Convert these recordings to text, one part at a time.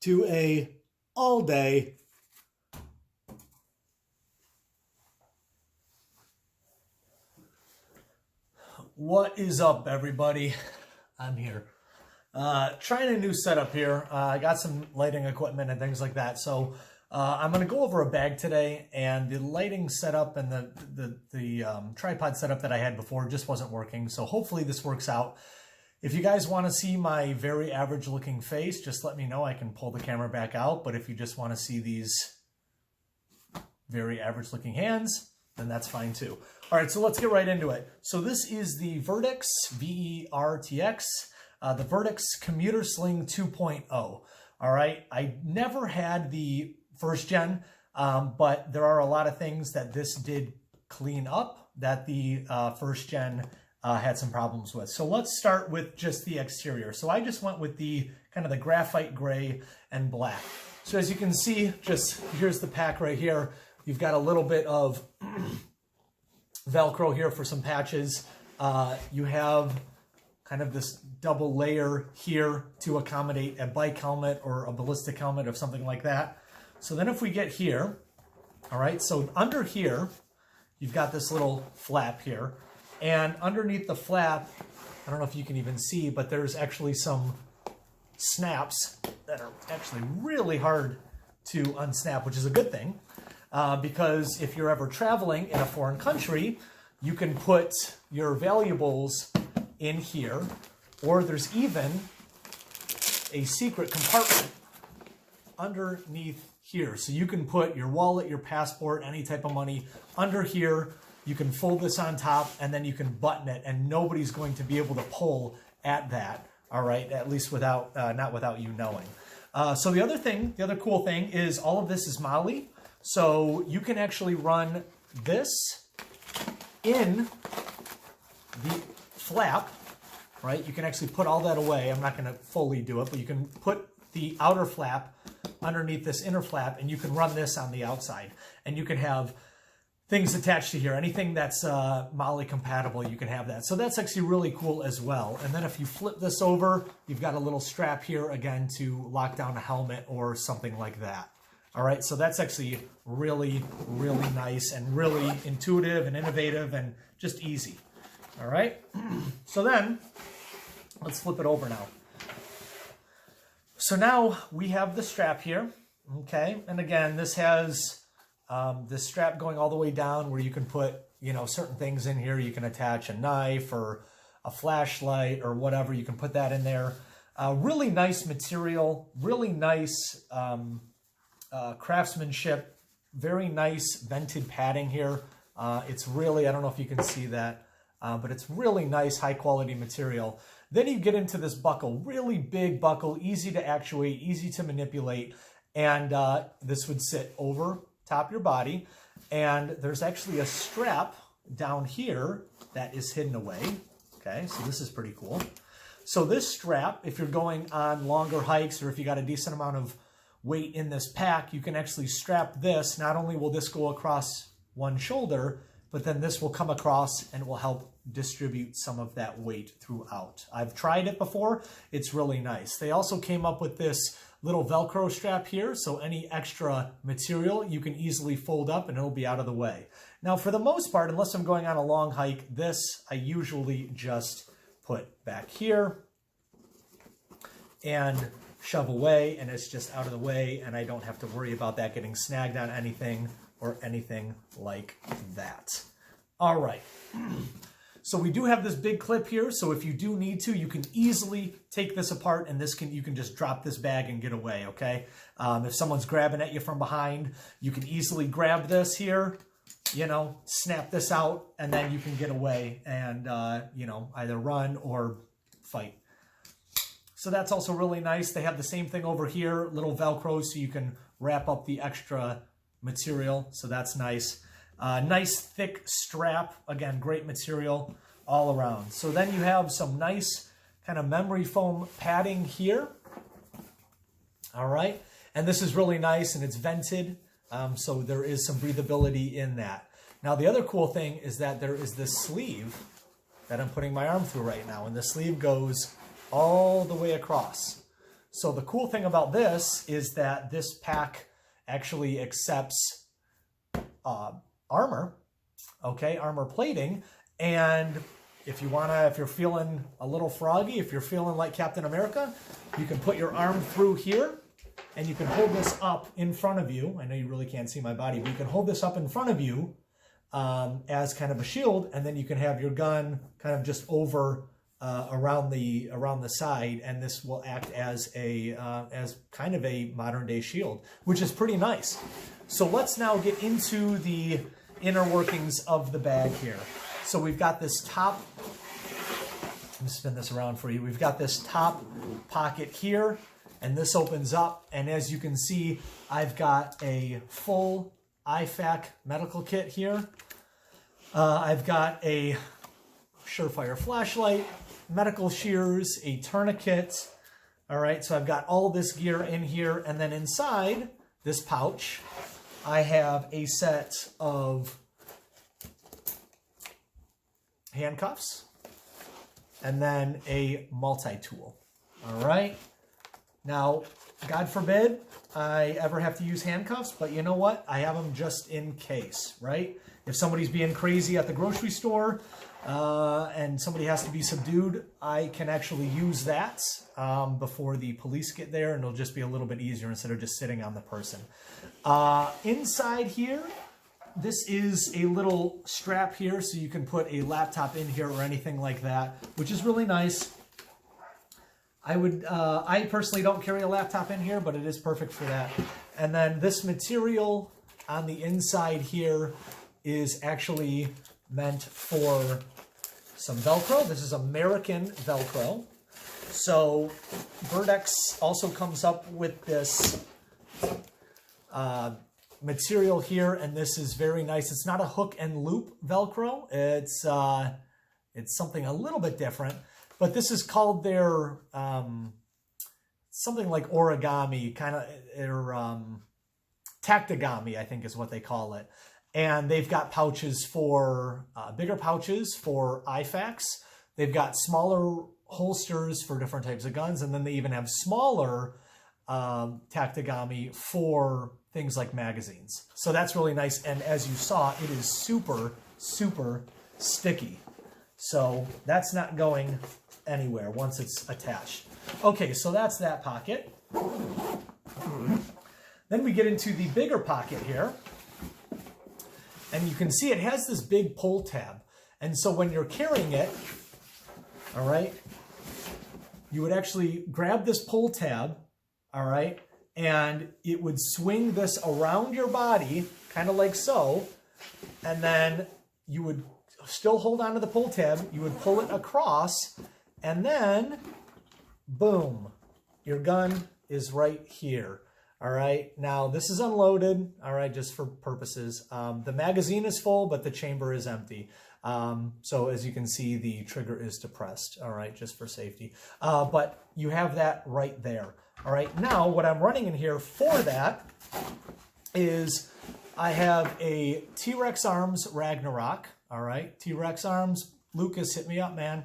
to a all day What is up, everybody? I'm here. Trying a new setup here. I got some lighting equipment and things like that. So I'm going to go over a bag today, and the lighting setup and the tripod setup that I had before just wasn't working. So hopefully this works out. If you guys want to see my very average looking face, just let me know. I can pull the camera back out. But if you just want to see these very average looking hands, then that's fine too. All right, so let's get right into it. So this is the Vertx, V-E-R-T-X, the Vertx Commuter Sling 2.0. All right, I never had the first gen, but there are a lot of things that this did clean up that the first gen had some problems with. So let's start with just the exterior. So I just went with the kind of the graphite gray and black. So as you can see, just here's the pack right here. You've got a little bit of Velcro here for some patches. You have kind of this double layer here to accommodate a bike helmet or a ballistic helmet or something like that. So then if we get here, all right, so under here, you've got this little flap here. And underneath the flap, I don't know if you can even see, but there's actually some snaps that are actually really hard to unsnap, which is a good thing. Because if you're ever traveling in a foreign country, you can put your valuables in here, or there's even a secret compartment underneath here. So you can put your wallet, your passport, any type of money under here. You can fold this on top, and then you can button it, and nobody's going to be able to pull at that, all right, at least without not without you knowing. So the other cool thing is all of this is moly. So you can actually run this in the flap, right? You can actually put all that away. I'm not going to fully do it, but you can put the outer flap underneath this inner flap, and you can run this on the outside. And you can have things attached to here. Anything that's moly compatible, you can have that. So that's actually really cool as well. And then if you flip this over, you've got a little strap here, again, to lock down a helmet or something like that. All right, so that's actually really, really nice and really intuitive and innovative and just easy. All right, so then let's flip it over now. So now we have the strap here, okay? And again, this has this strap going all the way down where you can put, you know, certain things in here. You can attach a knife or a flashlight or whatever. You can put that in there. Really nice material, really nice craftsmanship, very nice vented padding here. It's really, I don't know if you can see that, but it's really nice, high quality material. Then you get into this buckle, really big buckle, easy to actuate, easy to manipulate. And this would sit over top your body. And there's actually a strap down here that is hidden away. Okay, so this is pretty cool. So this strap, if you're going on longer hikes or if you got a decent amount of weight in this pack, you can actually strap this. Not only will this go across one shoulder, but then this will come across and will help distribute some of that weight throughout. I've tried it before. It's really nice. They also came up with this little Velcro strap here, so any extra material you can easily fold up and it'll be out of the way. Now, for the most part, unless I'm going on a long hike, this I usually just put back here and shove away, and it's just out of the way, and I don't have to worry about that getting snagged on anything or anything like that. All right. So we do have this big clip here, so if you do need to, you can easily take this apart, and you can just drop this bag and get away, okay? If someone's grabbing at you from behind, you can easily grab this here, you know, snap this out, and then you can get away and, you know, either run or fight. So that's also really nice. They have the same thing over here, little Velcro, so you can wrap up the extra material. So that's nice. Nice thick strap. Again, great material all around. So then you have some nice kind of memory foam padding here. All right. And this is really nice, and it's vented. So there is some breathability in that. Now, the other cool thing is that there is this sleeve that I'm putting my arm through right now. And the sleeve goes all the way across. So the cool thing about this is that this pack actually accepts armor, okay, armor plating. And if you're feeling a little froggy, if you're feeling like Captain America, you can put your arm through here and you can hold this up in front of you. I know you really can't see my body, but you can hold this up in front of you as kind of a shield, and then you can have your gun kind of just over around the side, and this will act as kind of a modern day shield, which is pretty nice. So let's now get into the inner workings of the bag here. So we've got this top, let me spin this around for you. We've got this top pocket here, and this opens up, and as you can see, I've got a full IFAK medical kit here. I've got a Surefire flashlight, medical shears, a tourniquet. All right, so I've got all this gear in here, and then inside this pouch, I have a set of handcuffs and then a multi-tool. All right. Now, God forbid I ever have to use handcuffs, but you know what? I have them just in case, right? If somebody's being crazy at the grocery store and somebody has to be subdued, I can actually use that before the police get there, and it'll just be a little bit easier instead of just sitting on the person. Inside here, this is a little strap here, so you can put a laptop in here or anything like that, which is really nice. I personally don't carry a laptop in here, but it is perfect for that. And then this material on the inside here is actually meant for some Velcro. This is American Velcro. So Vertx also comes up with this material here, and this is very nice. It's not a hook and loop Velcro. It's something a little bit different, but this is called their something like origami, kind of, or tactigami, I think is what they call it. And they've got pouches for bigger pouches for IFAKs. They've got smaller holsters for different types of guns, and then they even have smaller tactigami for things like magazines. So that's really nice, and as you saw, it is super, super sticky. So that's not going anywhere once it's attached. Okay, so that's that pocket. Then we get into the bigger pocket here. And you can see it has this big pull tab. And so when you're carrying it, all right, you would actually grab this pull tab, all right, and it would swing this around your body, kind of like so, and then you would still hold onto the pull tab, you would pull it across, and then, boom, your gun is right here. All right, now this is unloaded, all right, just for purposes. The magazine is full, but the chamber is empty. So as you can see, the trigger is depressed, all right, just for safety. But you have that right there. All right, now what I'm running in here for that is I have a T-Rex Arms Ragnarok, all right, T-Rex Arms, Lucas, hit me up, man.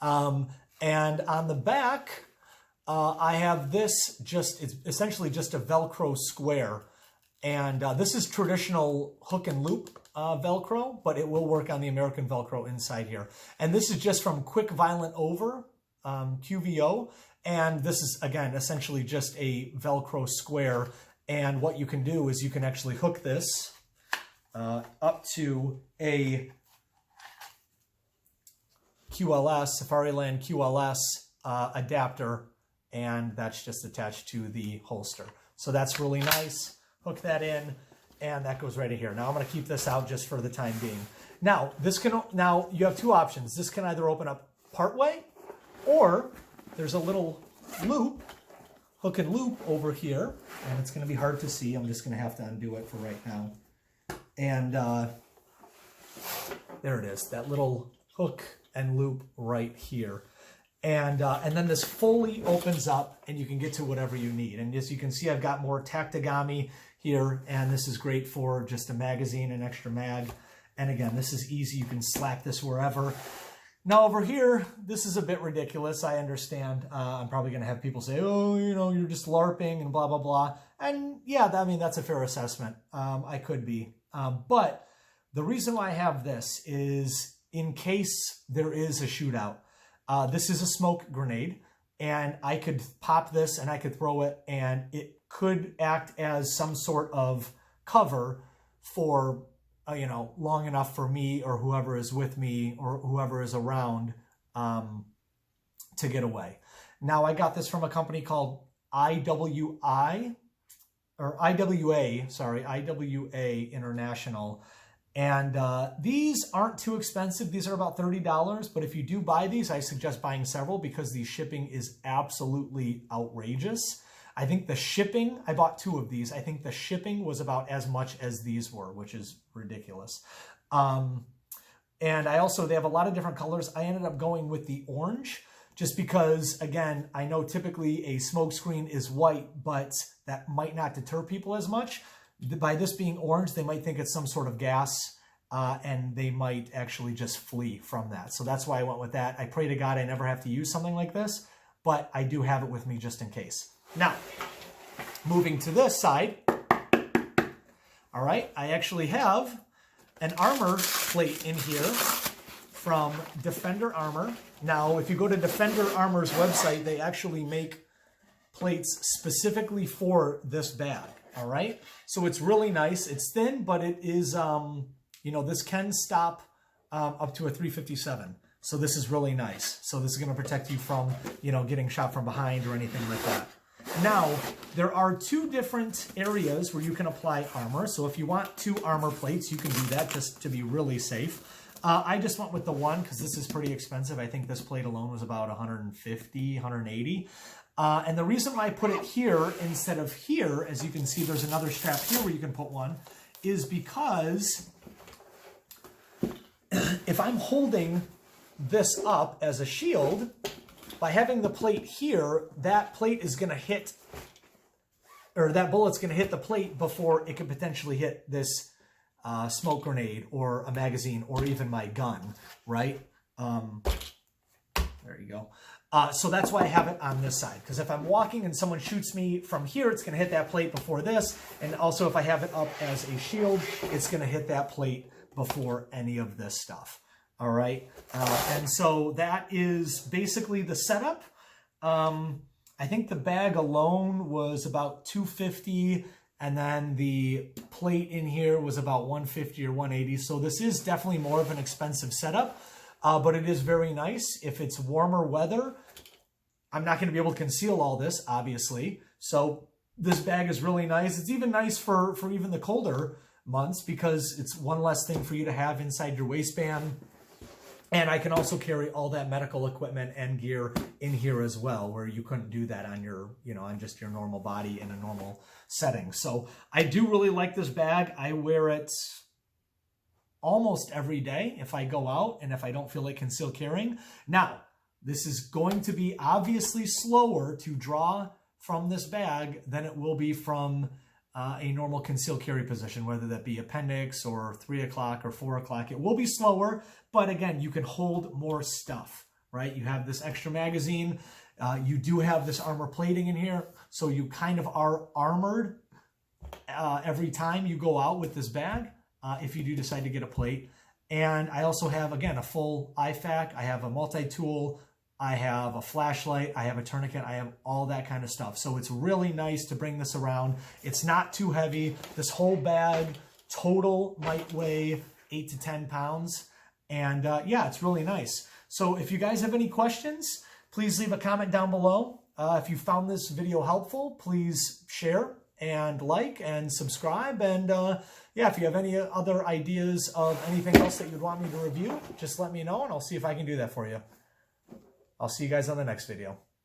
And on the back, I have this it's essentially just a Velcro square. And this is traditional hook and loop Velcro, but it will work on the American Velcro inside here. And this is just from Quick Violent Over, QVO. And this is, again, essentially just a Velcro square. And what you can do is you can actually hook this up to a QLS, Safariland QLS adapter, and that's just attached to the holster. So that's really nice. Hook that in, and that goes right in here. Now I'm going to keep this out just for the time being. Now you have two options. This can either open up partway, or there's a little loop, hook and loop over here, and it's going to be hard to see. I'm just going to have to undo it for right now. And there it is, that little hook and loop right here. And then this fully opens up, and you can get to whatever you need. And as you can see, I've got more tactigami here, and this is great for just a magazine, an extra mag. And again, this is easy. You can slap this wherever. Now over here, this is a bit ridiculous, I understand. I'm probably going to have people say, oh, you know, you're just LARPing and blah, blah, blah. And yeah, I mean, that's a fair assessment. I could be. But the reason why I have this is in case there is a shootout. This is a smoke grenade, and I could pop this and I could throw it, and it could act as some sort of cover for you know, long enough for me or whoever is with me or whoever is around to get away. Now, I got this from a company called IWA International. And these aren't too expensive. These are about $30. But if you do buy these, I suggest buying several because the shipping is absolutely outrageous. I think the shipping, I bought 2 of these. I think the shipping was about as much as these were, which is ridiculous. And I also, they have a lot of different colors. I ended up going with the orange just because, again, I know typically a smoke screen is white, but that might not deter people as much. By this being orange, they might think it's some sort of gas, and they might actually just flee from that. So that's why I went with that. I pray to God I never have to use something like this, but I do have it with me just in case. Now, moving to this side, all right, I actually have an armor plate in here from Defender Armor. Now, if you go to Defender Armor's website, they actually make plates specifically for this bag, all right? So it's really nice. It's thin, but it is, you know, this can stop up to a 357. So this is really nice. So this is going to protect you from, you know, getting shot from behind or anything like that. Now, there are 2 different areas where you can apply armor. So if you want 2 armor plates, you can do that just to be really safe. I just went with the one because this is pretty expensive. I think this plate alone was about $150, $180. And the reason why I put it here instead of here, as you can see, there's another strap here where you can put one, is because if I'm holding this up as a shield, by having the plate here, that plate is going to hit, or that bullet's going to hit the plate before it could potentially hit this smoke grenade or a magazine or even my gun, right? There you go. So that's why I have it on this side, because if I'm walking and someone shoots me from here, it's going to hit that plate before this. And also if I have it up as a shield, it's going to hit that plate before any of this stuff. All right. And so that is basically the setup. I think the bag alone was about $250, and then the plate in here was about $150 or $180. So this is definitely more of an expensive setup, but it is very nice. If it's warmer weather, I'm not going to be able to conceal all this, obviously. So this bag is really nice. It's even nice for even the colder months because it's one less thing for you to have inside your waistband. And I can also carry all that medical equipment and gear in here as well, where you couldn't do that on your, you know, on just your normal body in a normal setting. So I do really like this bag. I wear it almost every day if I go out and if I don't feel like concealed carrying. Now, this is going to be obviously slower to draw from this bag than it will be from a normal concealed carry position, whether that be appendix or 3 o'clock or 4 o'clock. It will be slower, but again, you can hold more stuff, right? You have this extra magazine. You do have this armor plating in here, so you kind of are armored every time you go out with this bag, if you do decide to get a plate. And I also have, again, a full IFAK. I have a multi-tool. I have a flashlight, I have a tourniquet, I have all that kind of stuff. So it's really nice to bring this around. It's not too heavy. This whole bag total might weigh 8 to 10 pounds. And yeah, it's really nice. So if you guys have any questions, please leave a comment down below. If you found this video helpful, please share and like and subscribe. And yeah, if you have any other ideas of anything else that you'd want me to review, just let me know and I'll see if I can do that for you. I'll see you guys on the next video.